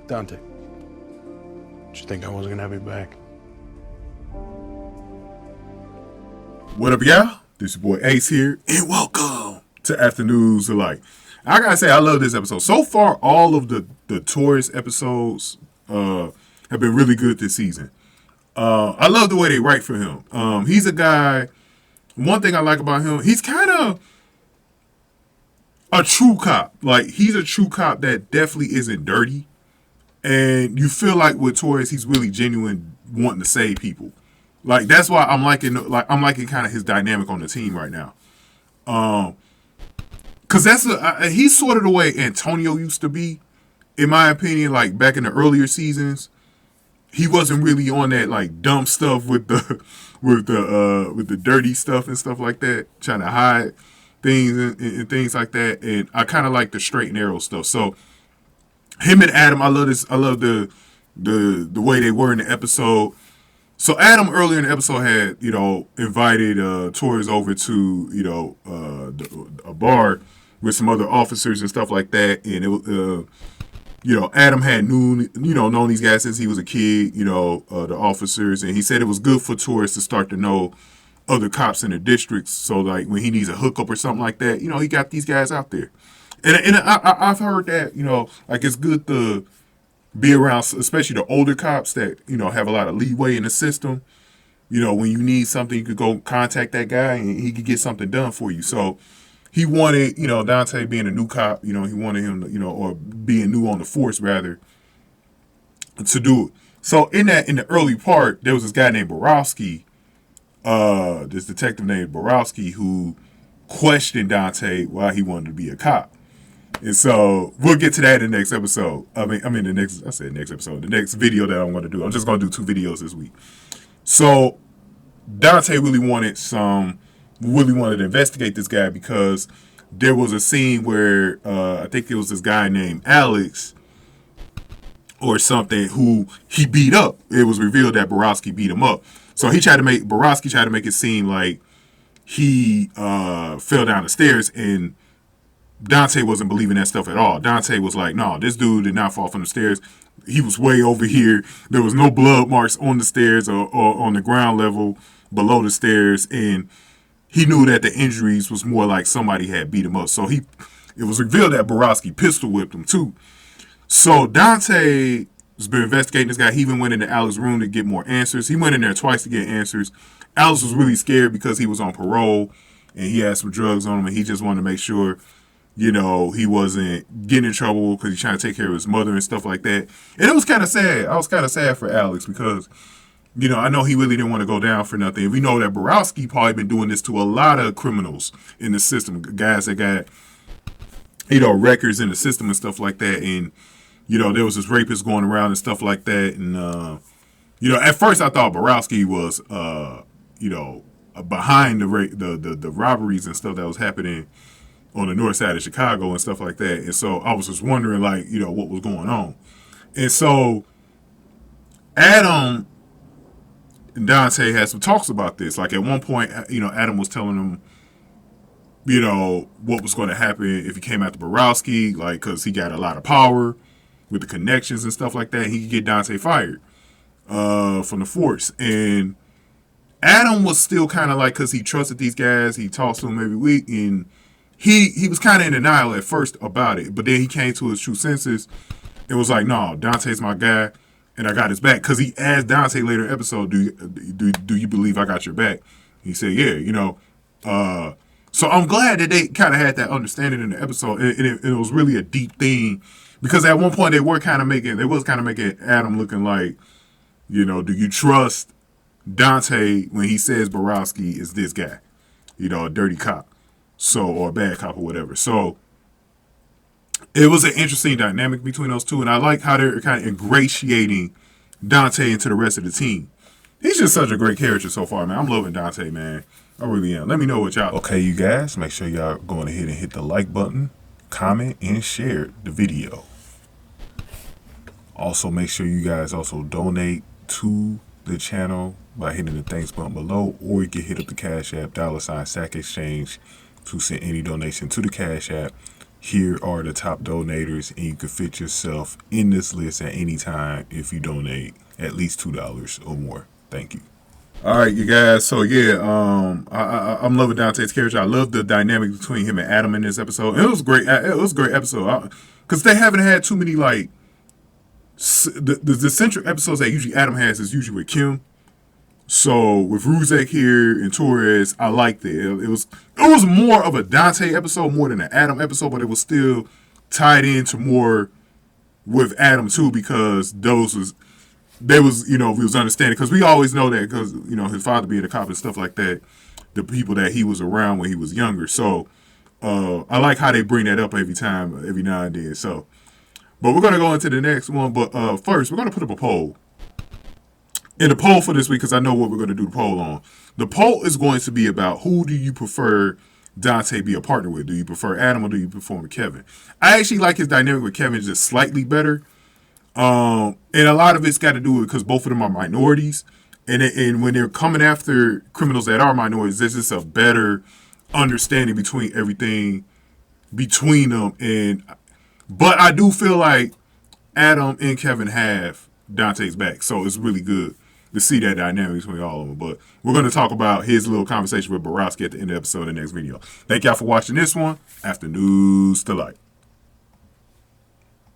Dante, did you think I wasn't gonna have you back? What up, y'all? This your boy Ace here, and welcome to Afternoons Alike. I gotta say, I love this episode. So far, all of the Torres episodes have been really good this season. I love the way they write for him. He's a guy, one thing I like about him, he's kind of a true cop. Like, he's a true cop that definitely isn't dirty. And you feel like with Torres, he's really genuine, wanting to save people. Like, that's why I'm liking kind of his dynamic on the team right now. Cause he's sort of the way Antonio used to be, in my opinion. Like, back in the earlier seasons, he wasn't really on that like dumb stuff with the dirty stuff and stuff like that, trying to hide things and things like that. And I kind of like the straight and narrow stuff. So him and Adam, I love this. I love the way they were in the episode. So Adam earlier in the episode had, invited Torres over to, a bar with some other officers and stuff like that. And it was, Adam had known these guys since he was a kid, the officers. And he said it was good for Torres to start to know other cops in the districts. So, like, when he needs a hookup or something like that, he got these guys out there. And I've heard that, like, it's good to be around, especially the older cops that, have a lot of leeway in the system. When you need something, you could go contact that guy and he could get something done for you. So he wanted, Dante being a new cop, he wanted him to, or being new on the force rather, to do it. So in the early part, there was this guy named Borowski, this detective named Borowski, who questioned Dante why he wanted to be a cop. And so we'll get to that in the next episode. I mean the next episode, the next video that I'm going to do. I'm just going to do 2 videos this week. So Dante really wanted to investigate this guy because there was a scene where I think it was this guy named Alex or something who he beat up. It was revealed that Borowski beat him up. So Borowski tried to make it seem like he fell down the stairs, and Dante wasn't believing that stuff at all. Dante was like, no, this dude did not fall from the stairs. He was way over here. There was no blood marks on the stairs or on the ground level below the stairs. And he knew that the injuries was more like somebody had beat him up. So it was revealed that Borowski pistol whipped him too. So Dante has been investigating this guy. He even went into Alex's room to get more answers. He went in there twice to get answers. Alex was really scared because he was on parole and he had some drugs on him, and he just wanted to make sure he wasn't getting in trouble because he's trying to take care of his mother and stuff like that. And it was kind of sad. I was kind of sad for Alex because, I know he really didn't want to go down for nothing. We know that Borowski probably been doing this to a lot of criminals in the system, guys that got, records in the system and stuff like that. And, there was this rapist going around and stuff like that. And, at first I thought Borowski was, behind the robberies and stuff that was happening on the north side of Chicago and stuff like that. And so I was just wondering, like, what was going on. And so Adam and Dante had some talks about this. Like, at one point, Adam was telling him, what was going to happen if he came after Borowski, like, because he got a lot of power with the connections and stuff like that. He could get Dante fired from the force. And Adam was still kind of like, because he trusted these guys, he talked to them every week, and he was kind of in denial at first about it, but then he came to his true senses and was like, no, Dante's my guy and I got his back. Because he asked Dante later in the episode, do you believe I got your back? He said, yeah, so I'm glad that they kind of had that understanding in the episode, and it was really a deep thing, because at one point they was kind of making Adam looking like, do you trust Dante when he says Borowski is this guy, a dirty cop? So, or a bad cop or whatever. So it was an interesting dynamic between those two, and I like how they're kind of ingratiating Dante into the rest of the team. He's just such a great character so far, man. I'm loving Dante, man. I really am. Let me know what y'all. Okay, you guys, make sure y'all going ahead and hit the like button, comment, and share the video. Also, make sure you guys also donate to the channel by hitting the thanks button below, or you can hit up the Cash App, $SAC Exchange, to send any donation to the Cash App. here are the top donators, and you can fit yourself in this list at any time if you donate at least $2 or more. Thank you. All right, you guys. So yeah, I'm loving Dante's character. I love the dynamic between him and Adam in this episode. It was great. It was a great episode because they haven't had too many like the centric episodes that usually Adam has is usually with Kim. So with Ruzek here and Torres, I liked it. It was more of a Dante episode more than an Adam episode, but it was still tied into more with Adam too because we was understanding because we always know that because his father being a cop and stuff like that, the people that he was around when he was younger. So I like how they bring that up every now and then. So, but we're gonna go into the next one. But first, we're gonna put up a poll. In the poll for this week, because I know what we're going to do the poll on. The poll is going to be about who do you prefer Dante be a partner with? Do you prefer Adam or do you prefer Kevin? I actually like his dynamic with Kevin just slightly better. And a lot of it's got to do with because both of them are minorities. And when they're coming after criminals that are minorities, there's just a better understanding between everything between them. But I do feel like Adam and Kevin have Dante's back. So it's really good to see that dynamic between all of them. But we're going to talk about his little conversation with Borowski at the end of the episode in the next video. Thank y'all for watching this one. After News to Light.